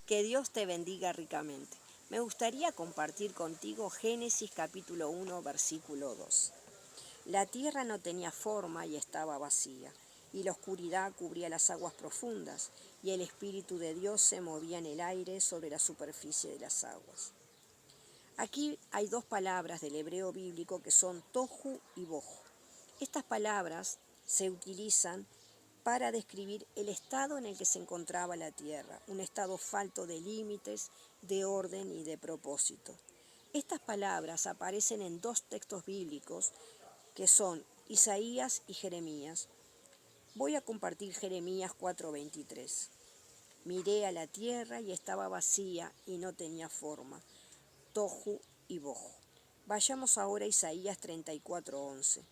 Que Dios te bendiga ricamente. Me gustaría compartir contigo Génesis capítulo 1, versículo 2. La tierra no tenía forma y estaba vacía, y la oscuridad cubría las aguas profundas, y el Espíritu de Dios se movía en el aire sobre la superficie de las aguas. Aquí hay dos palabras del hebreo bíblico que son tohu y bohu. Estas palabras se utilizan para describir el estado en el que se encontraba la tierra, un estado falto de límites, de orden y de propósito. Estas palabras aparecen en dos textos bíblicos que son Isaías y Jeremías. Voy a compartir Jeremías 4:23. Miré a la tierra y estaba vacía y no tenía forma, tohu y bohu. Vayamos ahora a Isaías 34:11.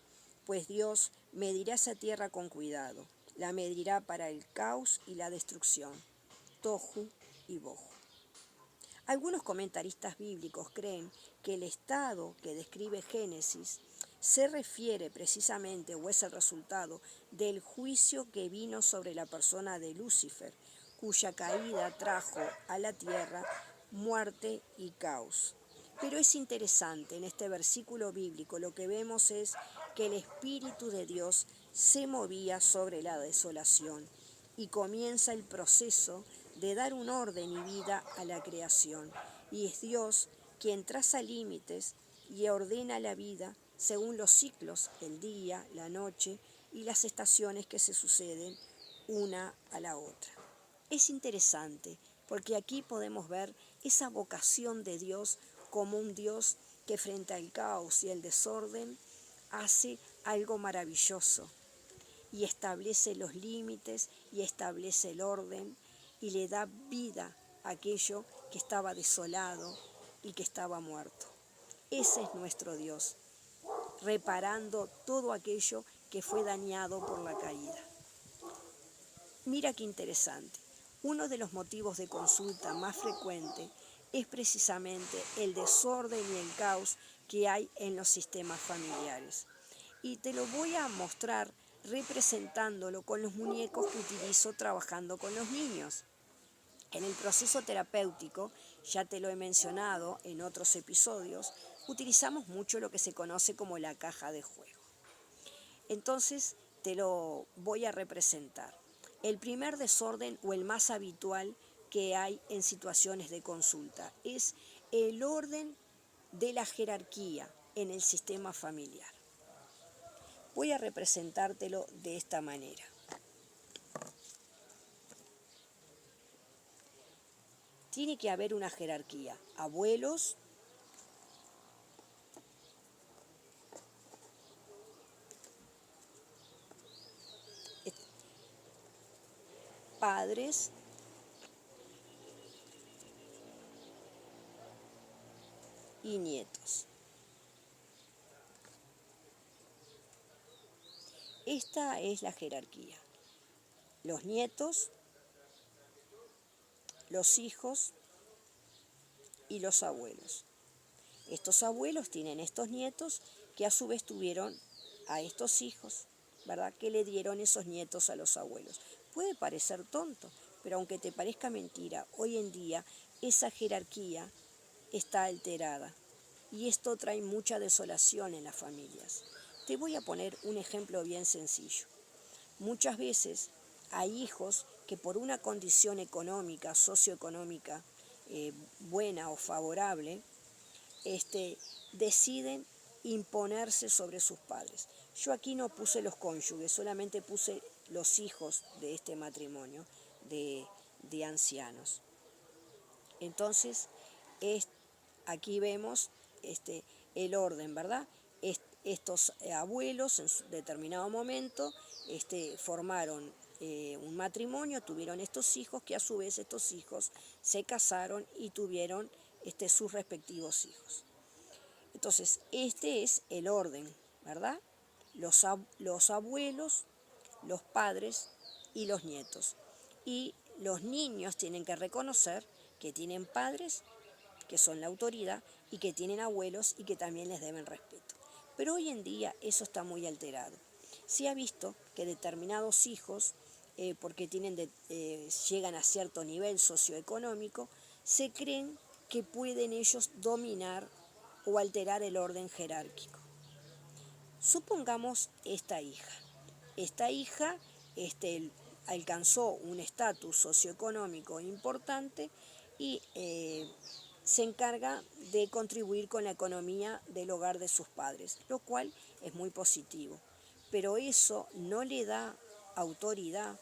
Pues Dios medirá esa tierra con cuidado, la medirá para el caos y la destrucción, tohu y bohu. Algunos comentaristas bíblicos creen que el estado que describe Génesis se refiere precisamente o es el resultado del juicio que vino sobre la persona de Lucifer, cuya caída trajo a la tierra muerte y caos. Pero es interesante, en este versículo bíblico lo que vemos es que el Espíritu de Dios se movía sobre la desolación y comienza el proceso de dar un orden y vida a la creación. Y es Dios quien traza límites y ordena la vida según los ciclos, el día, la noche y las estaciones que se suceden una a la otra. Es interesante porque aquí podemos ver esa vocación de Dios como un Dios que frente al caos y el desorden hace algo maravilloso y establece los límites y establece el orden y le da vida a aquello que estaba desolado y que estaba muerto. Ese es nuestro Dios, reparando todo aquello que fue dañado por la caída. Mira qué interesante. Uno de los motivos de consulta más frecuente es precisamente el desorden y el caos que hay en los sistemas familiares. Y te lo voy a mostrar representándolo con los muñecos que utilizo trabajando con los niños. En el proceso terapéutico, ya te lo he mencionado en otros episodios, utilizamos mucho lo que se conoce como la caja de juego. Entonces te lo voy a representar. El primer desorden o el más habitual que hay en situaciones de consulta es el orden de la jerarquía en el sistema familiar. Voy a representártelo de esta manera. Tiene que haber una jerarquía. Abuelos, padres, y nietos. Esta es la jerarquía. Los nietos, los hijos y los abuelos. Estos abuelos tienen estos nietos que a su vez tuvieron a estos hijos, ¿verdad? Que le dieron esos nietos a los abuelos. Puede parecer tonto, pero aunque te parezca mentira, hoy en día esa jerarquía está alterada y esto trae mucha desolación en las familias. Te voy a poner un ejemplo bien sencillo. Muchas veces hay hijos que por una condición económica, socioeconómica buena o favorable, deciden imponerse sobre sus padres. Yo aquí no puse los cónyuges, solamente puse los hijos de este matrimonio de ancianos. Entonces, aquí vemos el orden, ¿verdad? Estos abuelos en determinado momento formaron un matrimonio, tuvieron estos hijos que a su vez estos hijos se casaron y tuvieron sus respectivos hijos. Entonces, este es el orden, ¿verdad? Los abuelos, los padres y los nietos. Y los niños tienen que reconocer que tienen padres, que son la autoridad, y que tienen abuelos y que también les deben respeto. Pero hoy en día eso está muy alterado. Se ha visto que determinados hijos porque llegan a cierto nivel socioeconómico, se creen que pueden ellos dominar o alterar el orden jerárquico. Supongamos esta hija. Esta hija alcanzó un estatus socioeconómico importante y se encarga de contribuir con la economía del hogar de sus padres, lo cual es muy positivo. Pero eso no le da autoridad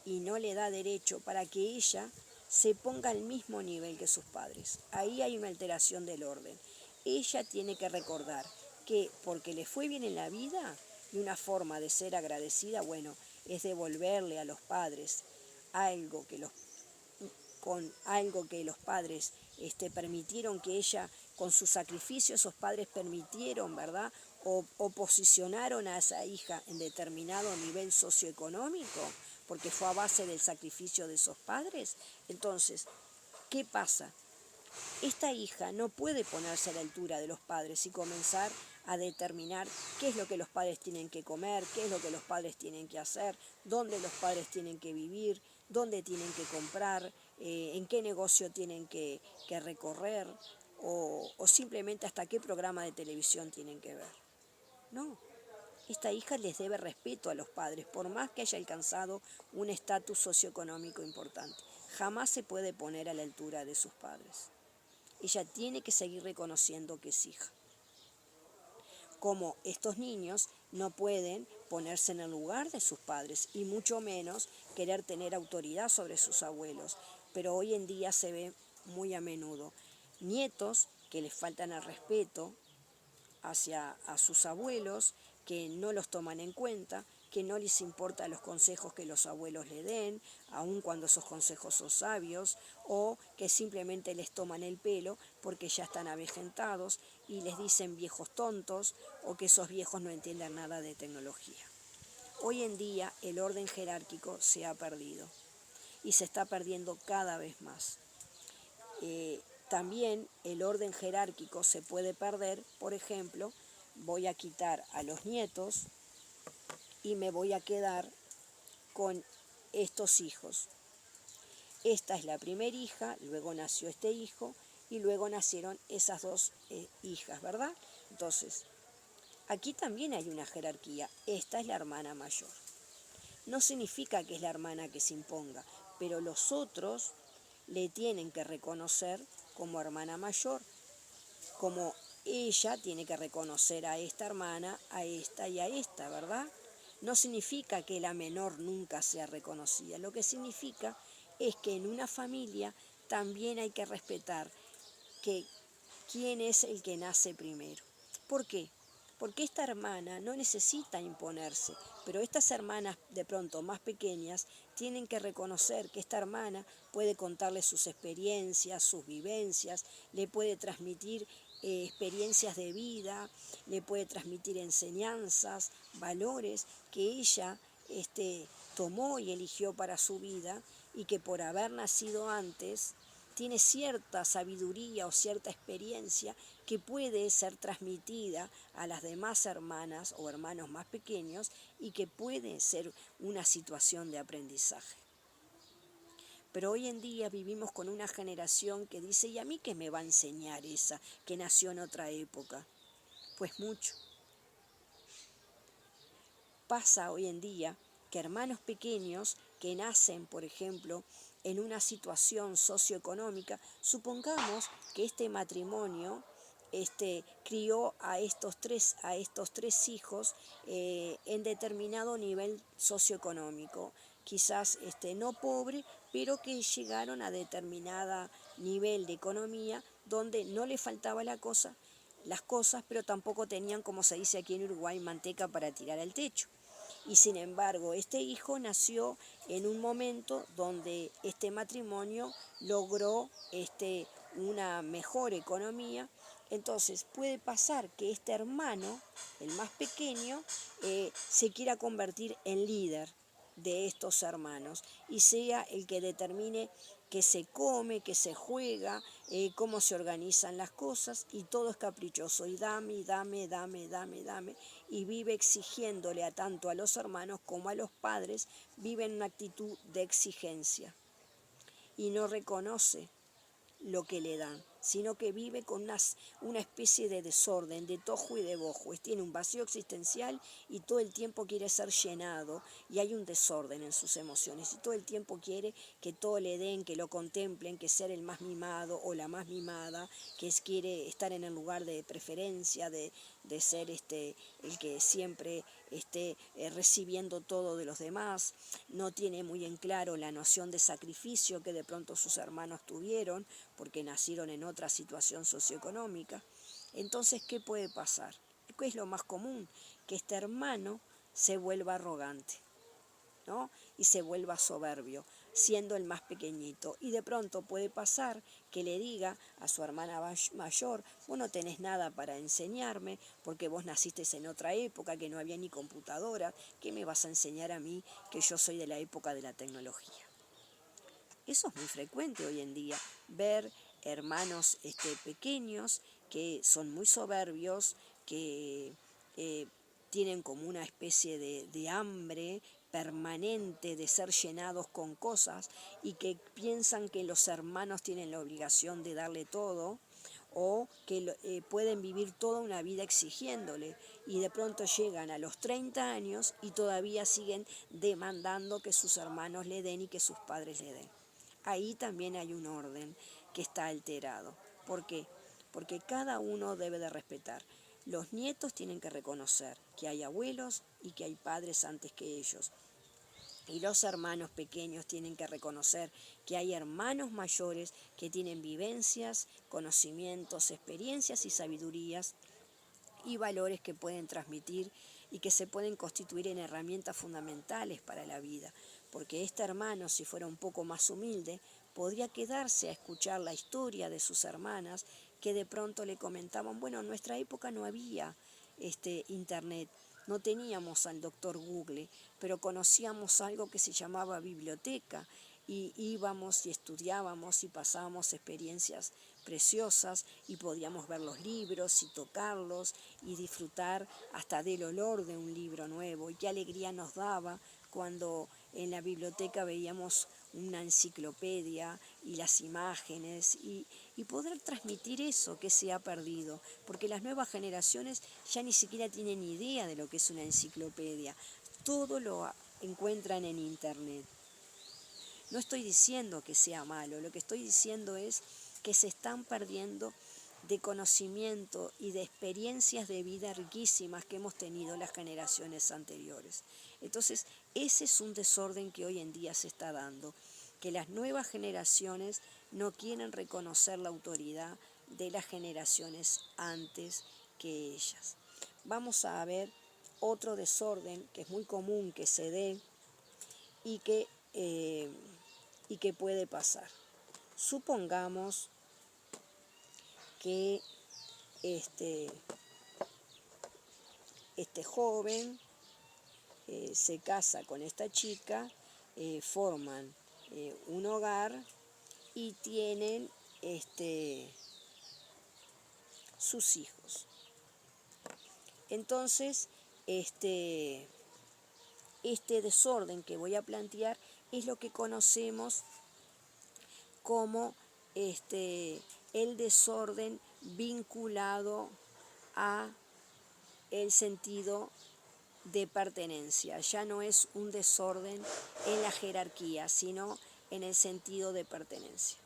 y no le da derecho para que ella se ponga al mismo nivel que sus padres. Ahí hay una alteración del orden. Ella tiene que recordar que porque le fue bien en la vida y una forma de ser agradecida, bueno, es devolverle a los padres algo que los padres permitieron que ella, con su sacrificio, esos padres permitieron, ¿verdad? O posicionaron a esa hija en determinado nivel socioeconómico, porque fue a base del sacrificio de esos padres. Entonces, ¿qué pasa? Esta hija no puede ponerse a la altura de los padres y comenzar a determinar qué es lo que los padres tienen que comer, qué es lo que los padres tienen que hacer, dónde los padres tienen que vivir, dónde tienen que comprar, en qué negocio tienen que recorrer o simplemente hasta qué programa de televisión tienen que ver. No, esta hija les debe respeto a los padres, por más que haya alcanzado un estatus socioeconómico importante. Jamás se puede poner a la altura de sus padres. Ella tiene que seguir reconociendo que es hija. Como estos niños no pueden ponerse en el lugar de sus padres y mucho menos querer tener autoridad sobre sus abuelos. Pero hoy en día se ve muy a menudo nietos que les faltan el respeto hacia a sus abuelos, que no los toman en cuenta, que no les importan los consejos que los abuelos le den, aun cuando esos consejos son sabios, o que simplemente les toman el pelo porque ya están avejentados y les dicen viejos tontos o que esos viejos no entienden nada de tecnología. Hoy en día el orden jerárquico se ha perdido y se está perdiendo cada vez más. También el orden jerárquico se puede perder, por ejemplo, voy a quitar a los nietos y me voy a quedar con estos hijos. Esta es la primera hija, luego nació este hijo y luego nacieron esas dos hijas, ¿verdad? Entonces, aquí también hay una jerarquía. Esta es la hermana mayor. No significa que es la hermana que se imponga, pero los otros le tienen que reconocer como hermana mayor, como ella tiene que reconocer a esta hermana, a esta y a esta, ¿verdad? No significa que la menor nunca sea reconocida, lo que significa es que en una familia también hay que respetar que quién es el que nace primero. ¿Por qué? Porque esta hermana no necesita imponerse, pero estas hermanas de pronto más pequeñas tienen que reconocer que esta hermana puede contarle sus experiencias, sus vivencias, le puede transmitir experiencias de vida, le puede transmitir enseñanzas, valores que ella tomó y eligió para su vida y que por haber nacido antes tiene cierta sabiduría o cierta experiencia que puede ser transmitida a las demás hermanas o hermanos más pequeños y que puede ser una situación de aprendizaje. Pero hoy en día vivimos con una generación que dice, ¿y a mí qué me va a enseñar esa que nació en otra época? Pues mucho. Pasa hoy en día que hermanos pequeños que nacen, por ejemplo, en una situación socioeconómica, supongamos que este matrimonio crió a estos tres hijos en determinado nivel socioeconómico, quizás no pobre, pero que llegaron a determinado nivel de economía donde no le faltaba las cosas, pero tampoco tenían, como se dice aquí en Uruguay, manteca para tirar al techo. Y sin embargo, este hijo nació en un momento donde este matrimonio logró una mejor economía. Entonces puede pasar que este hermano, el más pequeño, se quiera convertir en líder de estos hermanos y sea el que determine que se come, que se juega, cómo se organizan las cosas, y todo es caprichoso, y dame, y dame, dame, dame, dame, y vive exigiéndole a tanto a los hermanos como a los padres, vive en una actitud de exigencia, y no reconoce lo que le dan, sino que vive con una especie de desorden, de tojo y de bojo. Tiene un vacío existencial y todo el tiempo quiere ser llenado, y hay un desorden en sus emociones, y todo el tiempo quiere que todo le den, que lo contemplen, que ser el más mimado o la más mimada, quiere estar en el lugar de preferencia, de ser el que siempre esté recibiendo todo de los demás. No tiene muy en claro la noción de sacrificio que de pronto sus hermanos tuvieron, porque nacieron en otra situación socioeconómica. Entonces, ¿qué puede pasar? ¿Qué es lo más común? Que este hermano se vuelva arrogante, ¿no? Y se vuelva soberbio, siendo el más pequeñito. Y de pronto puede pasar que le diga a su hermana mayor: vos no tenés nada para enseñarme, porque vos naciste en otra época, que no había ni computadora. ¿Qué me vas a enseñar a mí, que yo soy de la época de la tecnología? Eso es muy frecuente hoy en día, ver hermanos pequeños que son muy soberbios, que tienen como una especie de hambre permanente de ser llenados con cosas, y que piensan que los hermanos tienen la obligación de darle todo, o que pueden vivir toda una vida exigiéndole, y de pronto llegan a los 30 años y todavía siguen demandando que sus hermanos le den y que sus padres le den. Ahí también hay un orden que está alterado. ¿Por qué? Porque cada uno debe de respetar. Los nietos tienen que reconocer que hay abuelos y que hay padres antes que ellos. Y los hermanos pequeños tienen que reconocer que hay hermanos mayores que tienen vivencias, conocimientos, experiencias y sabidurías y valores que pueden transmitir y que se pueden constituir en herramientas fundamentales para la vida. Porque este hermano, si fuera un poco más humilde, podría quedarse a escuchar la historia de sus hermanas, que de pronto le comentaban: bueno, en nuestra época no había internet, no teníamos al doctor Google, pero conocíamos algo que se llamaba biblioteca, y íbamos y estudiábamos y pasábamos experiencias preciosas, y podíamos ver los libros y tocarlos y disfrutar hasta del olor de un libro nuevo. Y qué alegría nos daba cuando en la biblioteca veíamos una enciclopedia y las imágenes, y poder transmitir eso que se ha perdido, porque las nuevas generaciones ya ni siquiera tienen idea de lo que es una enciclopedia. Todo lo encuentran en internet. No estoy diciendo que sea malo, lo que estoy diciendo es que se están perdiendo de conocimiento y de experiencias de vida riquísimas que hemos tenido las generaciones anteriores. Entonces, ese es un desorden que hoy en día se está dando, que las nuevas generaciones no quieren reconocer la autoridad de las generaciones antes que ellas. Vamos a ver otro desorden que es muy común que se dé y que puede pasar. Supongamos que este joven se casa con esta chica, forman un hogar y tienen sus hijos. Entonces, este desorden que voy a plantear es lo que conocemos como el desorden vinculado a el sentido de pertenencia. Ya no es un desorden en la jerarquía, sino en el sentido de pertenencia.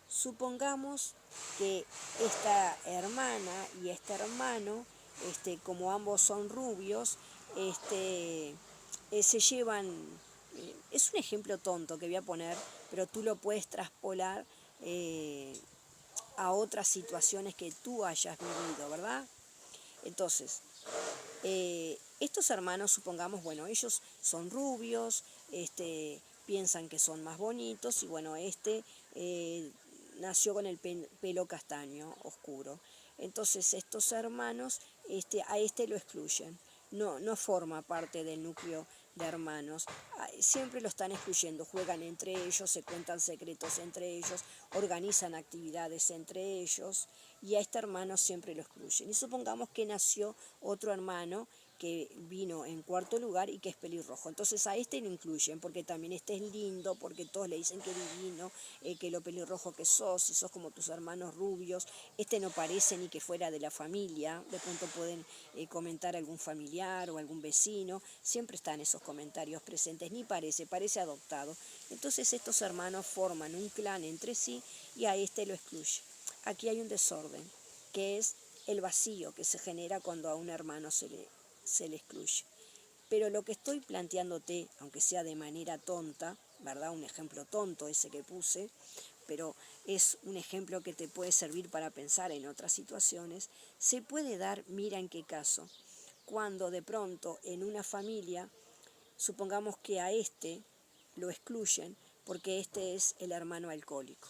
Supongamos que esta hermana y este hermano, como ambos son rubios, se llevan. Es un ejemplo tonto que voy a poner, pero tú lo puedes traspolar a otras situaciones que tú hayas vivido, ¿verdad? Entonces, estos hermanos, supongamos, bueno, ellos son rubios, piensan que son más bonitos, y bueno, nació con el pelo castaño oscuro. Entonces estos hermanos a lo excluyen. No forma parte del núcleo de hermanos, siempre lo están excluyendo, juegan entre ellos, se cuentan secretos entre ellos, organizan actividades entre ellos y a este hermano siempre lo excluyen. Y supongamos que nació otro hermano que vino en cuarto lugar y que es pelirrojo. Entonces a este lo incluyen porque también este es lindo, porque todos le dicen que divino, que lo pelirrojo que sos, si sos como tus hermanos rubios, este no parece ni que fuera de la familia, de pronto pueden comentar algún familiar o algún vecino, siempre están esos comentarios presentes, ni parece adoptado. Entonces estos hermanos forman un clan entre sí y a este lo excluye. Aquí hay un desorden, que es el vacío que se genera cuando a un hermano se le excluye. Pero lo que estoy planteándote, aunque sea de manera tonta, ¿verdad? Un ejemplo tonto ese que puse, pero es un ejemplo que te puede servir para pensar en otras situaciones, se puede dar, mira en qué caso, cuando de pronto en una familia, supongamos que a este lo excluyen porque este es el hermano alcohólico.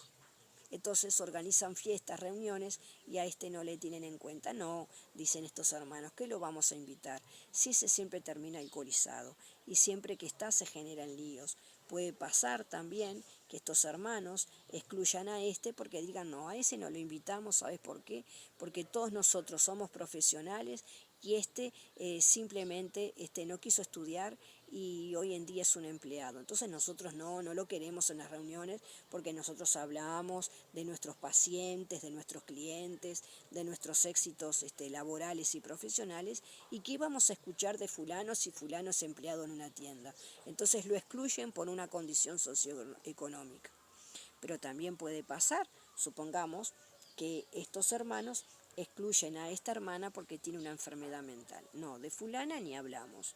Entonces organizan fiestas, reuniones y a este no le tienen en cuenta. No, dicen estos hermanos, ¿qué lo vamos a invitar? Si ese siempre termina alcoholizado y siempre que está se generan líos. Puede pasar también que estos hermanos excluyan a este porque digan, no, a ese no lo invitamos, ¿sabes por qué? Porque todos nosotros somos profesionales y este simplemente no quiso estudiar y hoy en día es un empleado. Entonces nosotros no lo queremos en las reuniones porque nosotros hablamos de nuestros pacientes, de nuestros clientes, de nuestros éxitos laborales y profesionales y qué vamos a escuchar de fulano si fulano es empleado en una tienda. Entonces lo excluyen por una condición socioeconómica. Pero también puede pasar, supongamos, que estos hermanos excluyen a esta hermana porque tiene una enfermedad mental. No, de fulana ni hablamos.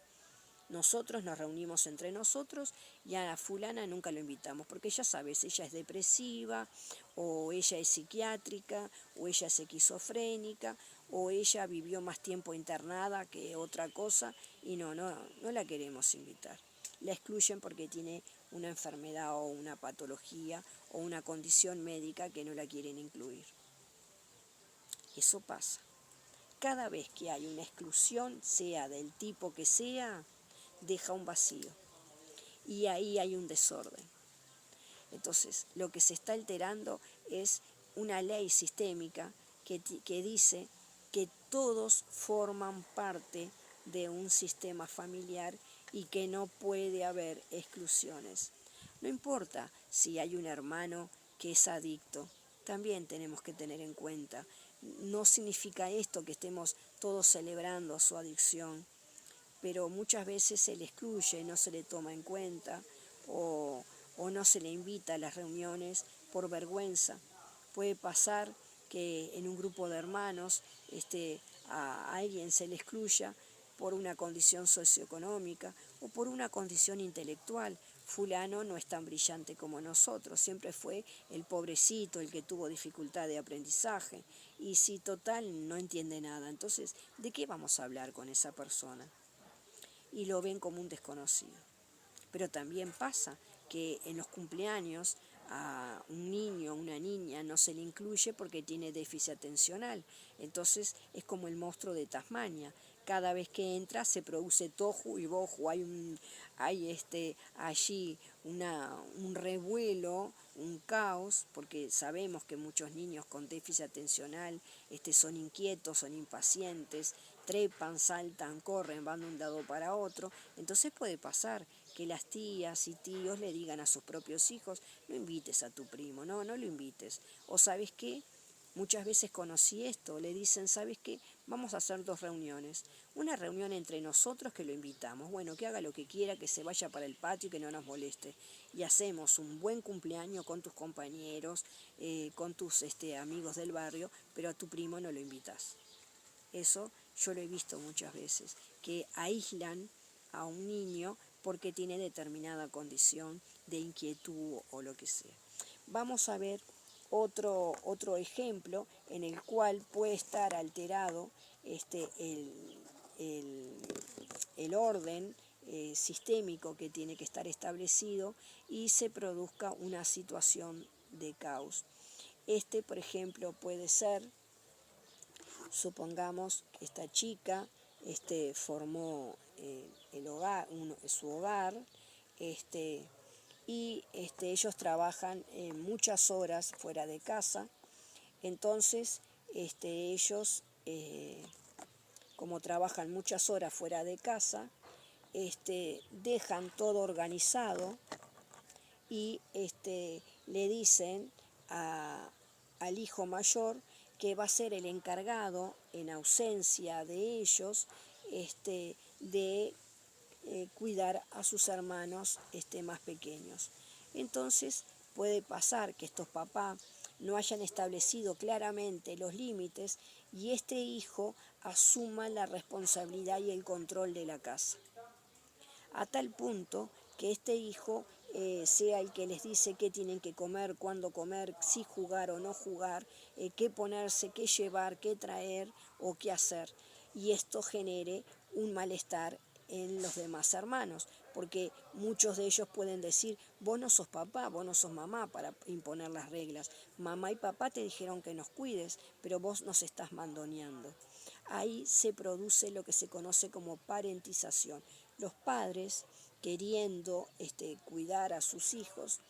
Nosotros nos reunimos entre nosotros y a la fulana nunca lo invitamos, porque ya sabes, ella es depresiva, o ella es psiquiátrica, o ella es esquizofrénica, o ella vivió más tiempo internada que otra cosa, y no la queremos invitar. La excluyen porque tiene una enfermedad o una patología o una condición médica que no la quieren incluir. Eso pasa. Cada vez que hay una exclusión, sea del tipo que sea, deja un vacío y ahí hay un desorden. Entonces, lo que se está alterando es una ley sistémica que dice que todos forman parte de un sistema familiar y que no puede haber exclusiones. No importa si hay un hermano que es adicto, también tenemos que tener en cuenta. No significa esto que estemos todos celebrando su adicción, pero muchas veces se le excluye, no se le toma en cuenta o no se le invita a las reuniones por vergüenza. Puede pasar que en un grupo de hermanos a alguien se le excluya por una condición socioeconómica o por una condición intelectual. Fulano no es tan brillante como nosotros, siempre fue el pobrecito, el que tuvo dificultad de aprendizaje. Y si total no entiende nada, entonces, ¿de qué vamos a hablar con esa persona? Y lo ven como un desconocido. Pero también pasa que en los cumpleaños a un niño o una niña no se le incluye porque tiene déficit atencional. Entonces es como el monstruo de Tasmania. Cada vez que entra se produce tohu y boju. Hay allí un revuelo, un caos, porque sabemos que muchos niños con déficit atencional son inquietos, son impacientes, trepan, saltan, corren, van de un lado para otro. Entonces puede pasar que las tías y tíos le digan a sus propios hijos, no invites a tu primo, no lo invites. O ¿sabes qué? Muchas veces conocí esto, le dicen, ¿sabes qué? Vamos a hacer 2 reuniones. Una reunión entre nosotros que lo invitamos, bueno, que haga lo que quiera, que se vaya para el patio y que no nos moleste. Y hacemos un buen cumpleaños con tus compañeros, con tus amigos del barrio, pero a tu primo no lo invitas. Eso yo lo he visto muchas veces, que aíslan a un niño porque tiene determinada condición de inquietud o lo que sea. Vamos a ver otro ejemplo en el cual puede estar alterado el orden sistémico que tiene que estar establecido y se produzca una situación de caos. Por ejemplo, puede ser, supongamos que esta chica formó su hogar, y ellos trabajan muchas horas fuera de casa. Entonces ellos, como trabajan muchas horas fuera de casa, dejan todo organizado y le dicen al hijo mayor que va a ser el encargado, en ausencia de ellos, de cuidar a sus hermanos más pequeños. Entonces puede pasar que estos papás no hayan establecido claramente los límites y este hijo asuma la responsabilidad y el control de la casa, a tal punto que este hijo sea el que les dice qué tienen que comer, cuándo comer, si jugar o no jugar, qué ponerse, qué llevar, qué traer o qué hacer. Y esto genere un malestar en los demás hermanos, porque muchos de ellos pueden decir, vos no sos papá, vos no sos mamá para imponer las reglas. Mamá y papá te dijeron que nos cuides, pero vos nos estás mandoneando. Ahí se produce lo que se conoce como parentización. Los padres, queriendo cuidar a sus hijos,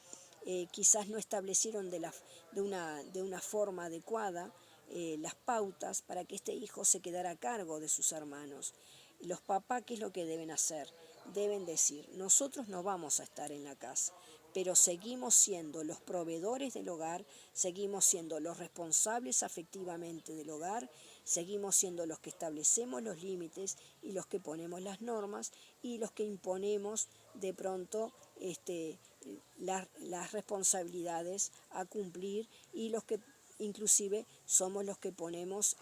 quizás no establecieron de una forma adecuada las pautas para que este hijo se quedara a cargo de sus hermanos. Los papás, ¿qué es lo que deben hacer? Deben decir, nosotros no vamos a estar en la casa, pero seguimos siendo los proveedores del hogar, seguimos siendo los responsables afectivamente del hogar, seguimos siendo los que establecemos los límites y los que ponemos las normas y los que imponemos de pronto las responsabilidades a cumplir y los que inclusive somos los que ponemos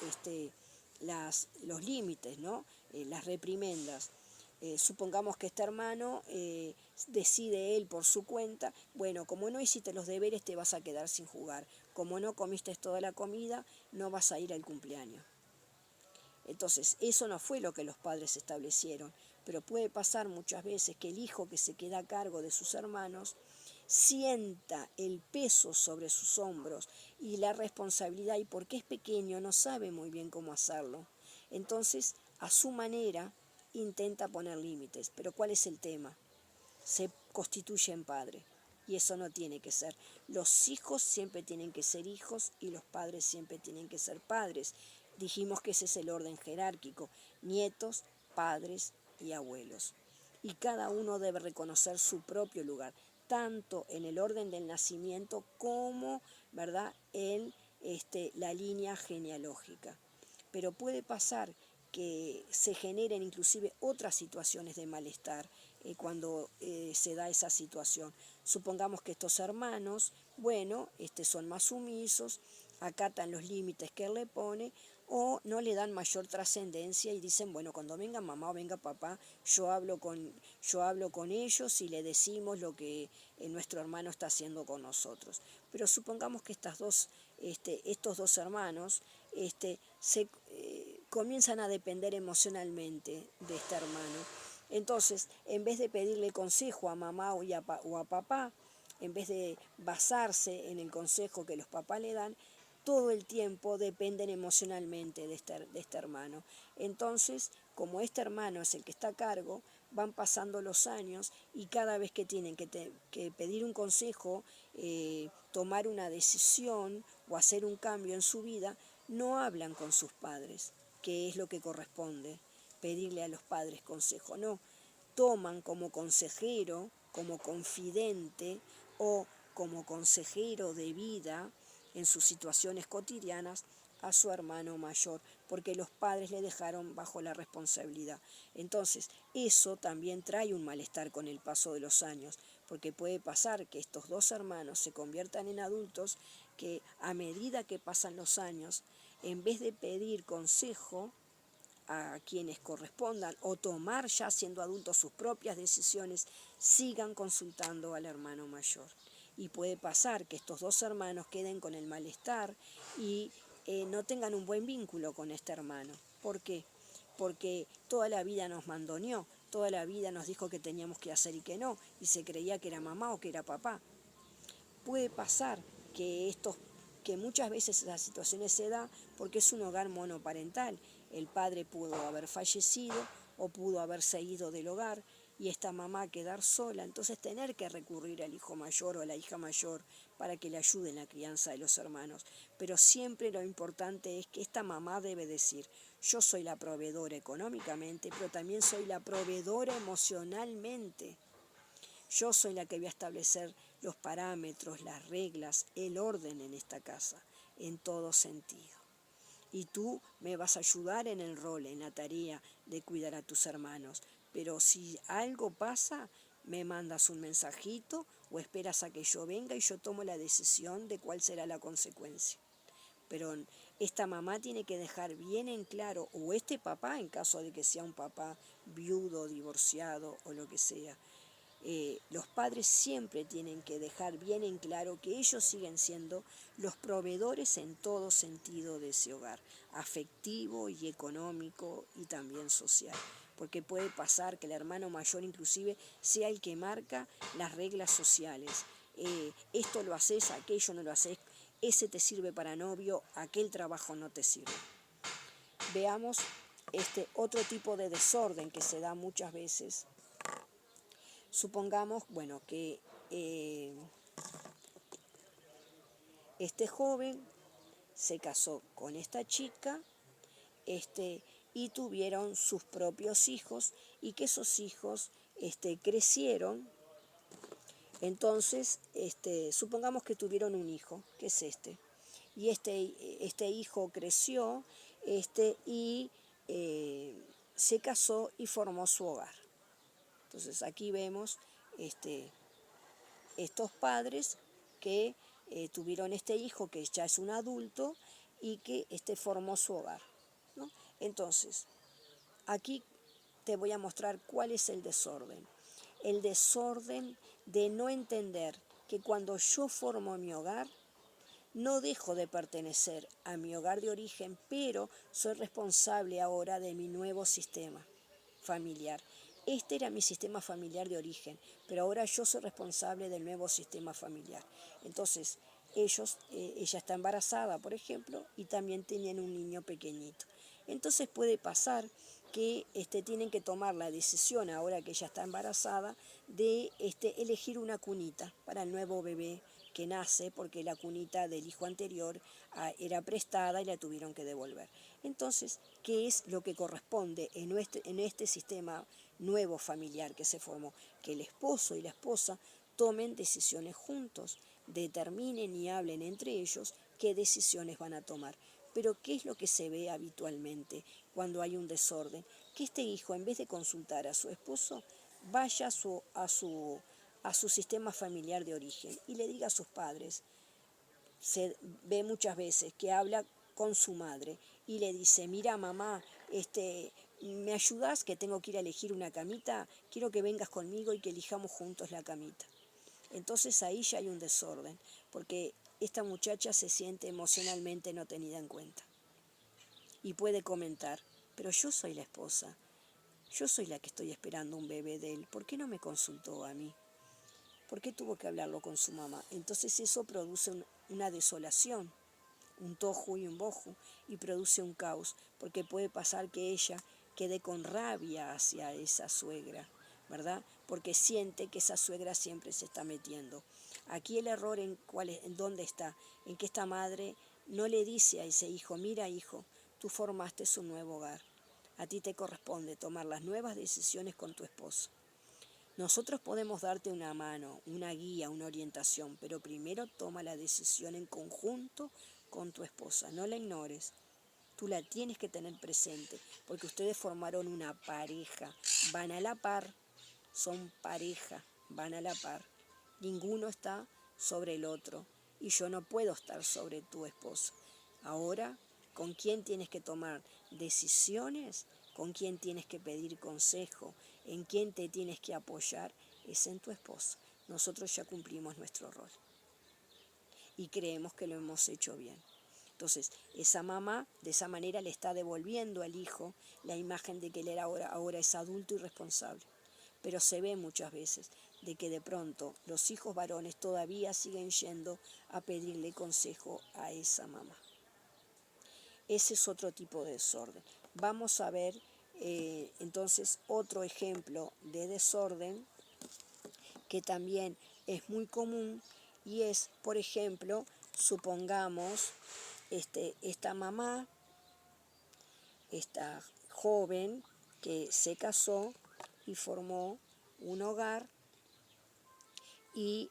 los límites, ¿no? Las reprimendas. Supongamos que este hermano decide él por su cuenta, bueno, como no hiciste los deberes te vas a quedar sin jugar, como no comiste toda la comida no vas a ir al cumpleaños. Entonces, eso no fue lo que los padres establecieron, pero puede pasar muchas veces que el hijo que se queda a cargo de sus hermanos sienta el peso sobre sus hombros y la responsabilidad, y porque es pequeño no sabe muy bien cómo hacerlo. Entonces, a su manera, intenta poner límites. Pero ¿cuál es el tema? Se constituye en padre. Y eso no tiene que ser. Los hijos siempre tienen que ser hijos y los padres siempre tienen que ser padres. Dijimos que ese es el orden jerárquico. Nietos, padres y abuelos. Y cada uno debe reconocer su propio lugar, tanto en el orden del nacimiento como, ¿verdad?, en la línea genealógica. Pero puede pasar que se generen inclusive otras situaciones de malestar cuando se da esa situación. Supongamos que estos hermanos, bueno, son más sumisos, acatan los límites que él le pone o no le dan mayor trascendencia y dicen, bueno, cuando venga mamá o venga papá, yo hablo con ellos y le decimos lo que nuestro hermano está haciendo con nosotros. Pero supongamos que estos dos hermanos comienzan a depender emocionalmente de este hermano. Entonces, en vez de pedirle consejo a mamá o a papá, en vez de basarse en el consejo que los papás le dan, todo el tiempo dependen emocionalmente de este hermano. Entonces, como este hermano es el que está a cargo, van pasando los años y cada vez que tienen que pedir un consejo, tomar una decisión o hacer un cambio en su vida, no hablan con sus padres, que es lo que corresponde, pedirle a los padres consejo. No, toman como consejero, como confidente o como consejero de vida en sus situaciones cotidianas a su hermano mayor, porque los padres le dejaron bajo la responsabilidad. Entonces, eso también trae un malestar con el paso de los años, porque puede pasar que estos dos hermanos se conviertan en adultos que a medida que pasan los años, en vez de pedir consejo a quienes correspondan o tomar ya siendo adultos sus propias decisiones, sigan consultando al hermano mayor. Y puede pasar que estos dos hermanos queden con el malestar y no tengan un buen vínculo con este hermano. ¿Por qué? Porque toda la vida nos mandoneó, toda la vida nos dijo que teníamos que hacer y que no, y se creía que era mamá o que era papá. Puede pasar que muchas veces esas situaciones se dan porque es un hogar monoparental. El padre pudo haber fallecido o pudo haberse ido del hogar y esta mamá quedar sola, entonces tener que recurrir al hijo mayor o a la hija mayor para que le ayude en la crianza de los hermanos. Pero siempre lo importante es que esta mamá debe decir, yo soy la proveedora económicamente, pero también soy la proveedora emocionalmente. Yo soy la que voy a establecer los parámetros, las reglas, el orden en esta casa, en todo sentido. Y tú me vas a ayudar en el rol, en la tarea de cuidar a tus hermanos. Pero si algo pasa, me mandas un mensajito o esperas a que yo venga y yo tomo la decisión de cuál será la consecuencia. Pero esta mamá tiene que dejar bien en claro, o este papá, en caso de que sea un papá viudo, divorciado o lo que sea, los padres siempre tienen que dejar bien en claro que ellos siguen siendo los proveedores en todo sentido de ese hogar, afectivo y económico y también social. Porque puede pasar que el hermano mayor inclusive sea el que marca las reglas sociales. Esto lo haces, aquello no lo haces, ese te sirve para novio, aquel trabajo no te sirve. Veamos este otro tipo de desorden que se da muchas veces. Supongamos, bueno, que este joven se casó con esta chica y tuvieron sus propios hijos y que esos hijos crecieron. Entonces, supongamos que tuvieron un hijo, que es y este hijo creció y se casó y formó su hogar. Entonces aquí vemos estos padres que tuvieron este hijo que ya es un adulto y que formó su hogar, ¿no? Entonces, aquí te voy a mostrar cuál es el desorden. El desorden de no entender que cuando yo formo mi hogar, no dejo de pertenecer a mi hogar de origen, pero soy responsable ahora de mi nuevo sistema familiar. Este era mi sistema familiar de origen, pero ahora yo soy responsable del nuevo sistema familiar. Entonces, ella está embarazada, por ejemplo, y también tienen un niño pequeñito. Entonces puede pasar que tienen que tomar la decisión, ahora que ella está embarazada, de elegir una cunita para el nuevo bebé que nace, porque la cunita del hijo anterior era prestada y la tuvieron que devolver. Entonces, ¿qué es lo que corresponde en este sistema nuevo familiar que se formó? Que el esposo y la esposa tomen decisiones juntos, determinen y hablen entre ellos qué decisiones van a tomar. Pero ¿qué es lo que se ve habitualmente cuando hay un desorden? Que este hijo, en vez de consultar a su esposo, vaya a su sistema familiar de origen y le diga a sus padres. Se ve muchas veces que habla con su madre y le dice, mira mamá, ¿me ayudas que tengo que ir a elegir una camita? Quiero que vengas conmigo y que elijamos juntos la camita. Entonces ahí ya hay un desorden, porque esta muchacha se siente emocionalmente no tenida en cuenta. Y puede comentar, pero yo soy la esposa, yo soy la que estoy esperando un bebé de él, ¿por qué no me consultó a mí? ¿Por qué tuvo que hablarlo con su mamá? Entonces eso produce una desolación, un tohu y un bohu, y produce un caos, porque puede pasar que ella quede con rabia hacia esa suegra, ¿verdad? Porque siente que esa suegra siempre se está metiendo. Aquí el error en dónde está, en que esta madre no le dice a ese hijo, mira hijo, tú formaste un nuevo hogar, a ti te corresponde tomar las nuevas decisiones con tu esposo. Nosotros podemos darte una mano, una guía, una orientación, pero primero toma la decisión en conjunto con tu esposa, no la ignores. Tú la tienes que tener presente, porque ustedes formaron una pareja, van a la par, son pareja, van a la par. Ninguno está sobre el otro y yo no puedo estar sobre tu esposo. Ahora, ¿con quién tienes que tomar decisiones? ¿Con quién tienes que pedir consejo? ¿En quién te tienes que apoyar? Es en tu esposo. Nosotros ya cumplimos nuestro rol y creemos que lo hemos hecho bien. Entonces, esa mamá de esa manera le está devolviendo al hijo la imagen de que él ahora es adulto y responsable. Pero se ve muchas veces de que de pronto los hijos varones todavía siguen yendo a pedirle consejo a esa mamá. Ese es otro tipo de desorden. Vamos a ver Entonces, otro ejemplo de desorden que también es muy común y es, por ejemplo, supongamos esta mamá, esta joven que se casó y formó un hogar y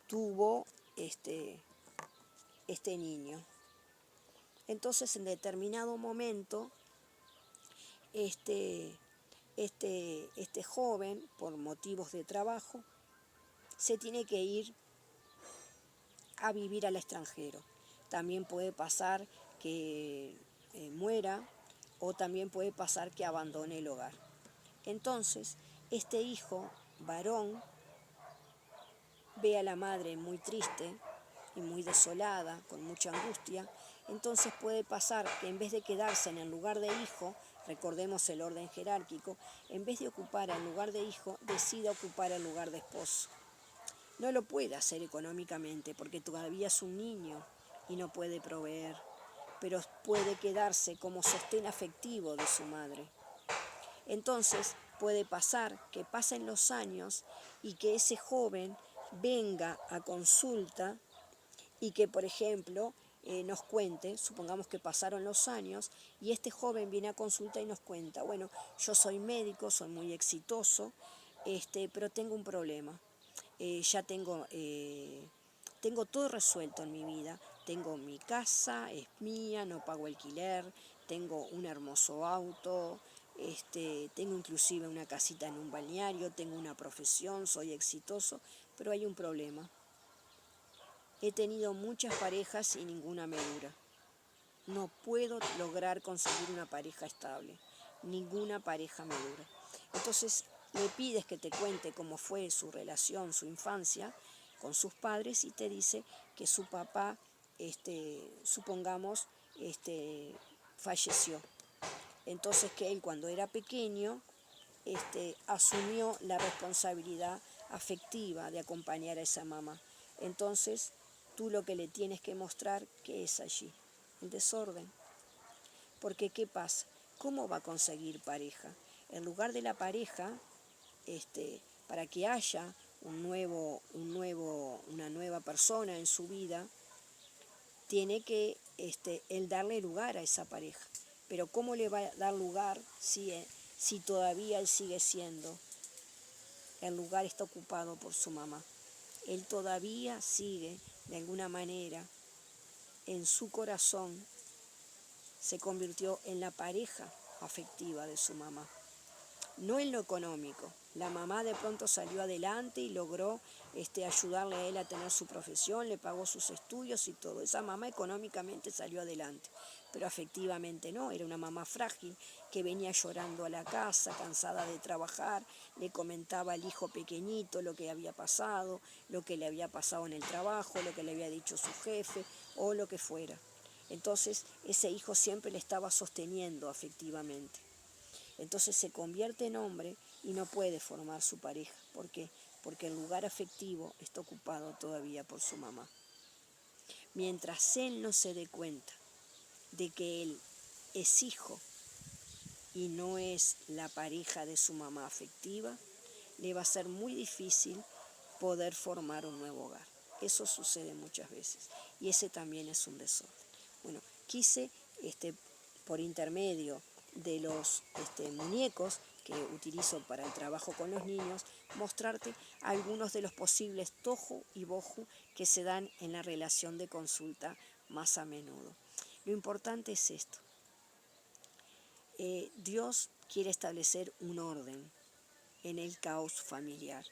tuvo este niño. Entonces, en determinado momento, este joven, por motivos de trabajo, se tiene que ir a vivir al extranjero. También puede pasar que muera o también puede pasar que abandone el hogar. Entonces, este hijo varón ve a la madre muy triste y muy desolada, con mucha angustia. Entonces puede pasar que en vez de quedarse en el lugar de hijo, recordemos el orden jerárquico, en vez de ocupar el lugar de hijo, decida ocupar el lugar de esposo. No lo puede hacer económicamente porque todavía es un niño y no puede proveer, pero puede quedarse como sostén afectivo de su madre. Entonces puede pasar que pasen los años y que ese joven venga a consulta y que, por ejemplo, nos cuente, supongamos que pasaron los años y este joven viene a consulta y nos cuenta, bueno, yo soy médico, soy muy exitoso, pero tengo un problema. Ya tengo todo resuelto en mi vida. Tengo mi casa, es mía, no pago alquiler, tengo un hermoso auto, tengo inclusive una casita en un balneario, tengo una profesión, soy exitoso, pero hay un problema. He tenido muchas parejas y ninguna me dura. No puedo lograr conseguir una pareja estable. Ninguna pareja me dura. Entonces le pides que te cuente cómo fue su relación, su infancia con sus padres y te dice que su papá, supongamos, falleció. Entonces que él cuando era pequeño asumió la responsabilidad afectiva de acompañar a esa mamá. Entonces tú lo que le tienes que mostrar que es allí, el desorden. Porque ¿qué pasa? ¿Cómo va a conseguir pareja? En lugar de la pareja, para que haya una nueva persona en su vida, tiene que él darle lugar a esa pareja. Pero ¿cómo le va a dar lugar si todavía él sigue siendo? El lugar está ocupado por su mamá. Él todavía sigue, de alguna manera, en su corazón, se convirtió en la pareja afectiva de su mamá. No en lo económico. La mamá de pronto salió adelante y logró ayudarle a él a tener su profesión, le pagó sus estudios y todo. Esa mamá económicamente salió adelante, pero afectivamente no. Era una mamá frágil que venía llorando a la casa, cansada de trabajar, le comentaba al hijo pequeñito lo que había pasado, lo que le había pasado en el trabajo, lo que le había dicho su jefe o lo que fuera. Entonces ese hijo siempre le estaba sosteniendo afectivamente. Entonces se convierte en hombre y no puede formar su pareja. ¿Por qué? Porque el lugar afectivo está ocupado todavía por su mamá. Mientras él no se dé cuenta de que él es hijo y no es la pareja de su mamá afectiva, le va a ser muy difícil poder formar un nuevo hogar. Eso sucede muchas veces y ese también es un desorden. Bueno, quise por intermedio de los muñecos que utilizo para el trabajo con los niños, mostrarte algunos de los posibles tohu y bohu que se dan en la relación de consulta más a menudo. Lo importante es esto. Dios quiere establecer un orden en el caos familiar.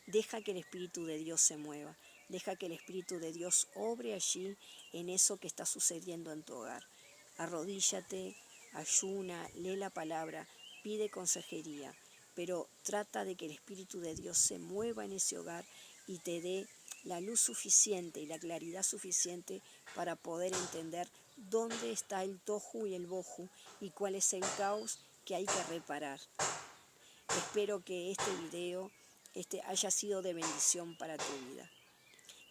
Deja que el Espíritu de Dios se mueva. Deja que el Espíritu de Dios obre allí en eso que está sucediendo en tu hogar. Arrodíllate, ayuna, lee la palabra, pide consejería, pero trata de que el Espíritu de Dios se mueva en ese hogar y te dé la luz suficiente y la claridad suficiente para poder entender dónde está el tohu y el bohu y cuál es el caos que hay que reparar. Espero que este video haya sido de bendición para tu vida.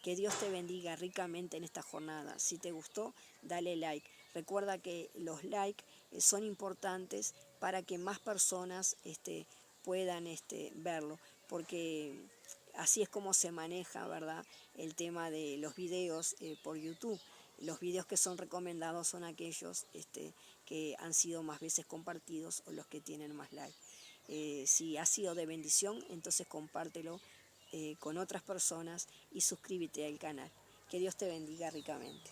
Que Dios te bendiga ricamente en esta jornada. Si te gustó, dale like. Recuerda que los likes son importantes para que más personas puedan verlo, porque así es como se maneja, ¿verdad?, el tema de los videos por YouTube. Los videos que son recomendados son aquellos que han sido más veces compartidos o los que tienen más like. Si ha sido de bendición, entonces compártelo con otras personas y suscríbete al canal. Que Dios te bendiga ricamente.